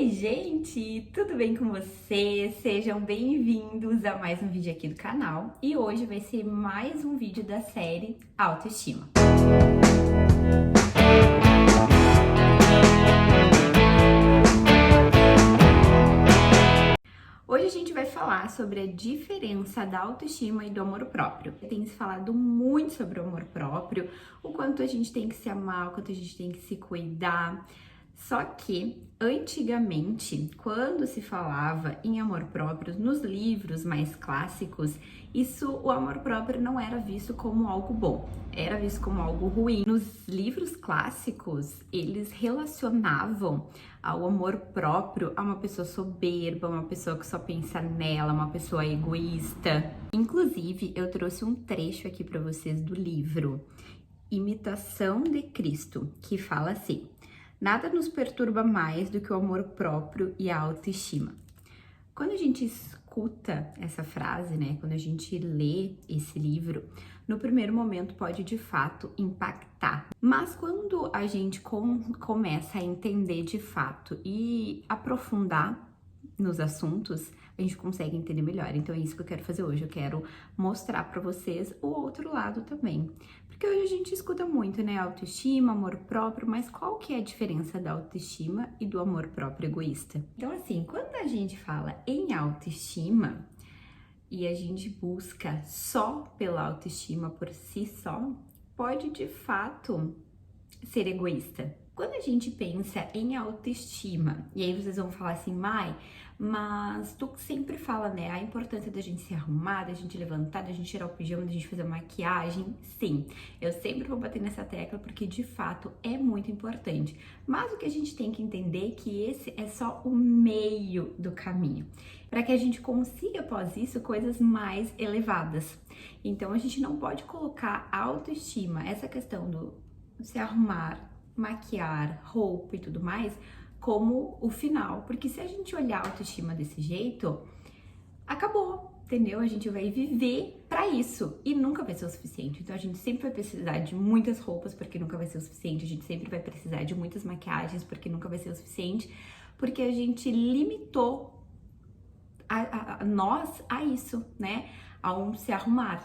Oi, gente! Tudo bem com vocês? Sejam bem-vindos a mais um vídeo aqui do canal. E hoje vai ser mais um vídeo da série Autoestima. Hoje a gente vai falar sobre a diferença da autoestima e do amor próprio. Tem se falado muito sobre o amor próprio, o quanto a gente tem que se amar, o quanto a gente tem que se cuidar. Só que, antigamente, quando se falava em amor próprio, nos livros mais clássicos, o amor próprio não era visto como algo bom, era visto como algo ruim. Nos livros clássicos, eles relacionavam ao amor próprio a uma pessoa soberba, uma pessoa que só pensa nela, uma pessoa egoísta. Inclusive, eu trouxe um trecho aqui para vocês do livro Imitação de Cristo, que fala assim: nada nos perturba mais do que o amor próprio e a autoestima. Quando a gente escuta essa frase, né, quando a gente lê esse livro, no primeiro momento pode de fato impactar. Mas quando a gente começa a entender de fato e aprofundar nos assuntos, a gente consegue entender melhor. Então é isso que eu quero fazer hoje. Eu quero mostrar para vocês o outro lado também. Porque hoje a gente escuta muito, né? Autoestima, amor próprio, mas qual que é a diferença da autoestima e do amor próprio egoísta? Então assim, quando a gente fala em autoestima e a gente busca só pela autoestima por si só, pode de fato ser egoísta. Quando a gente pensa em autoestima, e aí vocês vão falar assim, Mai, mas tu sempre fala, né, a importância da gente se arrumar, da gente levantar, da gente tirar o pijama, da gente fazer maquiagem. Sim, eu sempre vou bater nessa tecla porque de fato é muito importante. Mas o que a gente tem que entender é que esse é só o meio do caminho, para que a gente consiga após isso coisas mais elevadas. Então a gente não pode colocar a autoestima, essa questão do se arrumar, maquiar, roupa e tudo mais, como o final. Porque se a gente olhar a autoestima desse jeito, acabou, entendeu? A gente vai viver pra isso e nunca vai ser o suficiente. Então a gente sempre vai precisar de muitas roupas porque nunca vai ser o suficiente. A gente sempre vai precisar de muitas maquiagens porque nunca vai ser o suficiente. Porque a gente limitou nós a isso, né? A se arrumar.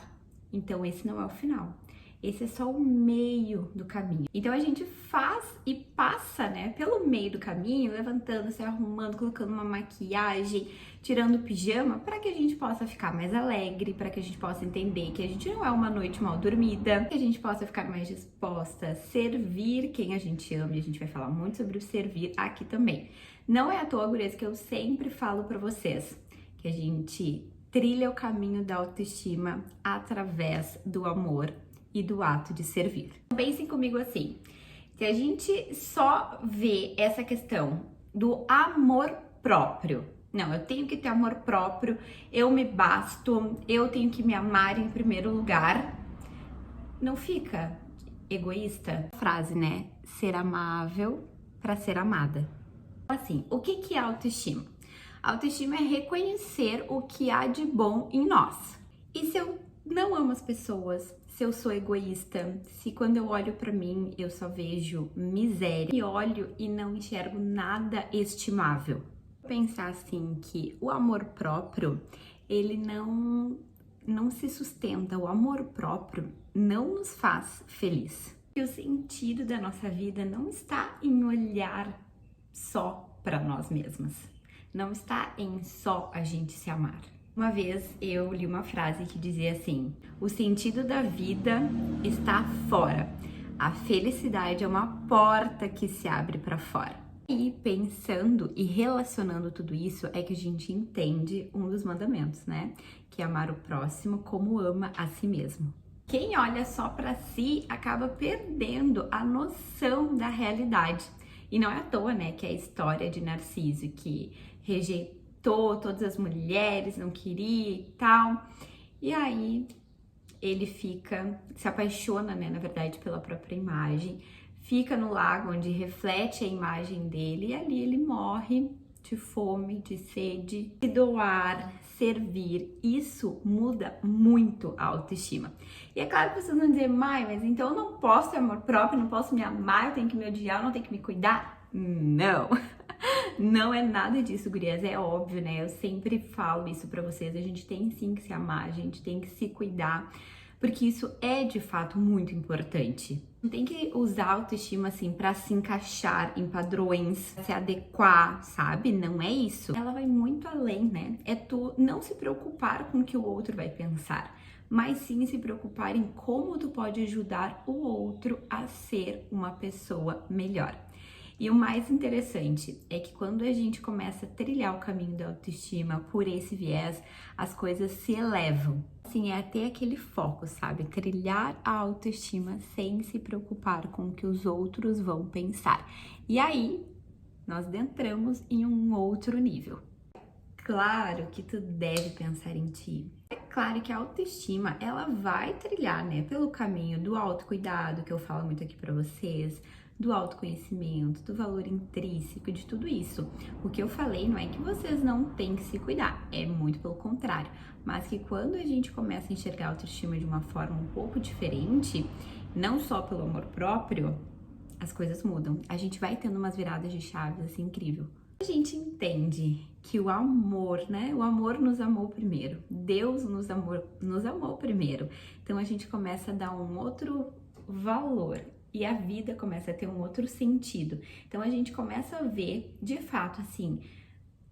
Então esse não é o final. Esse é só o meio do caminho. Então a gente faz e passa, né, pelo meio do caminho, levantando, se arrumando, colocando uma maquiagem, tirando o pijama, para que a gente possa ficar mais alegre, para que a gente possa entender que a gente não é uma noite mal dormida, que a gente possa ficar mais disposta a servir quem a gente ama, e a gente vai falar muito sobre o servir aqui também. Não é à toa, gurias, que eu sempre falo para vocês que a gente trilha o caminho da autoestima através do amor e do ato de servir. Pensem comigo assim, se a gente só vê essa questão do amor próprio, não, eu tenho que ter amor próprio, eu me basto, eu tenho que me amar em primeiro lugar, não fica egoísta? A frase, né? Ser amável para ser amada. Assim, o que é autoestima? Autoestima é reconhecer o que há de bom em nós. E se eu não amo as pessoas, se eu sou egoísta, se quando eu olho pra mim eu só vejo miséria, e olho e não enxergo nada estimável. Pensar assim que o amor próprio, ele não se sustenta, o amor próprio não nos faz feliz. E o sentido da nossa vida não está em olhar só para nós mesmas, não está em só a gente se amar. Uma vez eu li uma frase que dizia assim: o sentido da vida está fora, a felicidade é uma porta que se abre para fora. E pensando e relacionando tudo isso é que a gente entende um dos mandamentos, né? Que é amar o próximo como ama a si mesmo. Quem olha só para si acaba perdendo a noção da realidade. E não é à toa, né, que é a história de Narciso, que rejeitou todas as mulheres, não queria e tal. E aí ele se apaixona, né, na verdade, pela própria imagem, fica no lago onde reflete a imagem dele e ali ele morre de fome, de sede. Se doar, servir, isso muda muito a autoestima. E é claro que vocês vão dizer, Mai, mas então eu não posso ter amor próprio, não posso me amar, eu tenho que me odiar, eu não tenho que me cuidar? Não! Não é nada disso, gurias, é óbvio, né? Eu sempre falo isso pra vocês, a gente tem sim que se amar, a gente tem que se cuidar, porque isso é de fato muito importante. Não tem que usar a autoestima assim pra se encaixar em padrões, se adequar, sabe? Não é isso. Ela vai muito além, né? É tu não se preocupar com o que o outro vai pensar, mas sim se preocupar em como tu pode ajudar o outro a ser uma pessoa melhor. E o mais interessante é que quando a gente começa a trilhar o caminho da autoestima por esse viés, as coisas se elevam. Assim, é ter aquele foco, sabe? Trilhar a autoestima sem se preocupar com o que os outros vão pensar. E aí, nós adentramos em um outro nível. Claro que tu deve pensar em ti. É claro que a autoestima, ela vai trilhar, né, pelo caminho do autocuidado, que eu falo muito aqui pra vocês, do autoconhecimento, do valor intrínseco, de tudo isso. O que eu falei não é que vocês não têm que se cuidar, é muito pelo contrário, mas que quando a gente começa a enxergar a autoestima de uma forma um pouco diferente, não só pelo amor próprio, as coisas mudam. A gente vai tendo umas viradas de chaves assim incrível. A gente entende que o amor, né? O amor nos amou primeiro. Deus nos amou primeiro. Então a gente começa a dar um outro valor e a vida começa a ter um outro sentido. Então a gente começa a ver, de fato, assim,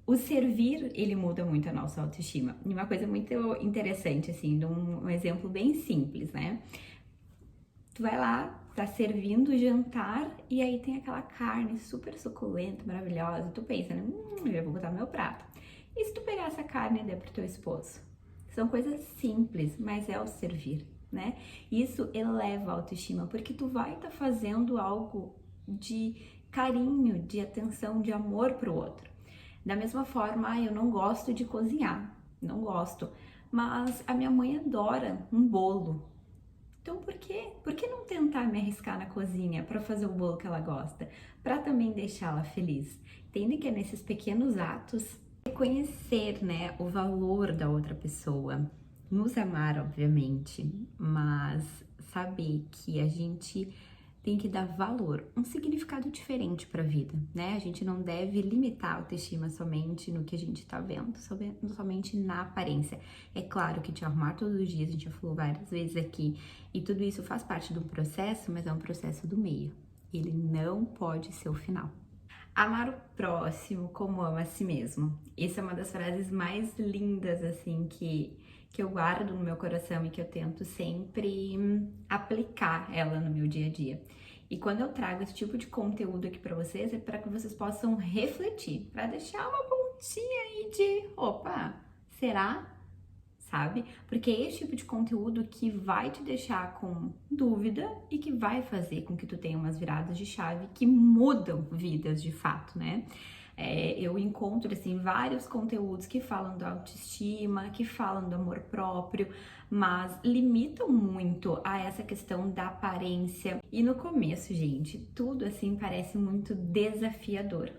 o servir, ele muda muito a nossa autoestima. E uma coisa muito interessante, assim, de um exemplo bem simples, né? Tu vai lá, tá servindo o jantar e aí tem aquela carne super suculenta, maravilhosa. Tu pensa, né? Eu vou botar no meu prato. E se tu pegar essa carne e der pro teu esposo? São coisas simples, mas é o servir, né? Isso eleva a autoestima, porque tu vai estar fazendo algo de carinho, de atenção, de amor pro outro. Da mesma forma, eu não gosto de cozinhar, não gosto. Mas a minha mãe adora um bolo. Então, por quê? Por que não tentar me arriscar na cozinha para fazer o bolo que ela gosta? Para também deixá-la feliz. Entende que é nesses pequenos atos reconhecer, né, o valor da outra pessoa. Nos amar, obviamente, mas saber que a gente tem que dar valor, um significado diferente para a vida, né? A gente não deve limitar a autoestima somente no que a gente tá vendo, somente na aparência. É claro que te arrumar todos os dias, a gente já falou várias vezes aqui, e tudo isso faz parte de um processo, mas é um processo do meio. Ele não pode ser o final. Amar o próximo como ama a si mesmo. Essa é uma das frases mais lindas, assim, que eu guardo no meu coração e que eu tento sempre aplicar ela no meu dia a dia. E quando eu trago esse tipo de conteúdo aqui pra vocês, é para que vocês possam refletir, para deixar uma pontinha aí de, opa, será? Sabe? Porque é esse tipo de conteúdo que vai te deixar com dúvida e que vai fazer com que tu tenha umas viradas de chave que mudam vidas de fato, né? Eu encontro, assim, vários conteúdos que falam da autoestima, que falam do amor próprio, mas limitam muito a essa questão da aparência. E no começo, gente, tudo, assim, parece muito desafiador.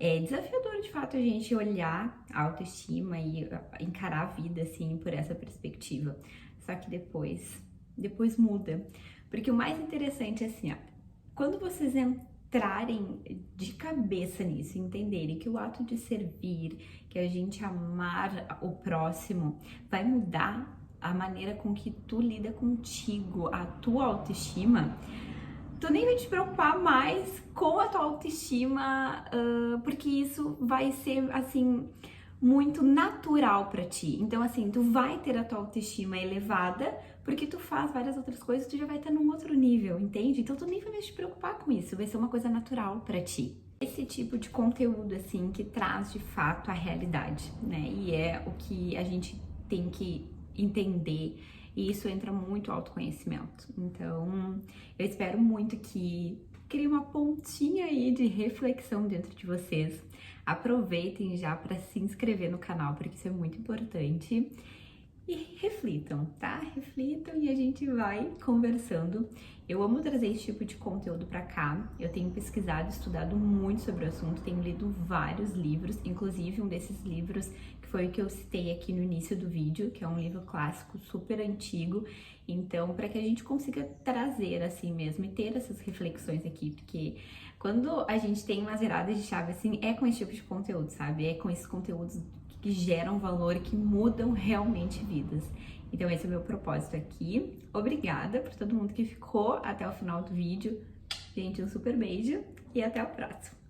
É desafiador, de fato, a gente olhar a autoestima e encarar a vida, assim, por essa perspectiva. Só que depois muda. Porque o mais interessante é assim, ó, quando vocês entrarem de cabeça nisso, entenderem que o ato de servir, que a gente amar o próximo, vai mudar a maneira com que tu lida contigo, a tua autoestima, tu nem vai te preocupar mais com a tua autoestima, porque isso vai ser, assim, muito natural pra ti. Então, assim, tu vai ter a tua autoestima elevada, porque tu faz várias outras coisas, tu já vai estar num outro nível, entende? Então, tu nem vai mais te preocupar com isso, vai ser uma coisa natural pra ti. Esse tipo de conteúdo, assim, que traz de fato a realidade, né? E é o que a gente tem que entender. E isso entra muito autoconhecimento. Então, eu espero muito que crie uma pontinha aí de reflexão dentro de vocês. Aproveitem já para se inscrever no canal, porque isso é muito importante. e reflitam, tá? Reflitam e a gente vai conversando. Eu amo trazer esse tipo de conteúdo pra cá. Eu tenho pesquisado, estudado muito sobre o assunto, tenho lido vários livros, inclusive um desses livros que foi o que eu citei aqui no início do vídeo, que é um livro clássico super antigo. Então, para que a gente consiga trazer assim mesmo e ter essas reflexões aqui, porque quando a gente tem umas viradas de chave assim, é com esse tipo de conteúdo, sabe? É com esses conteúdos que geram valor e que mudam realmente vidas. Então esse é o meu propósito aqui. Obrigada por todo mundo que ficou até o final do vídeo. Gente, um super beijo e até o próximo.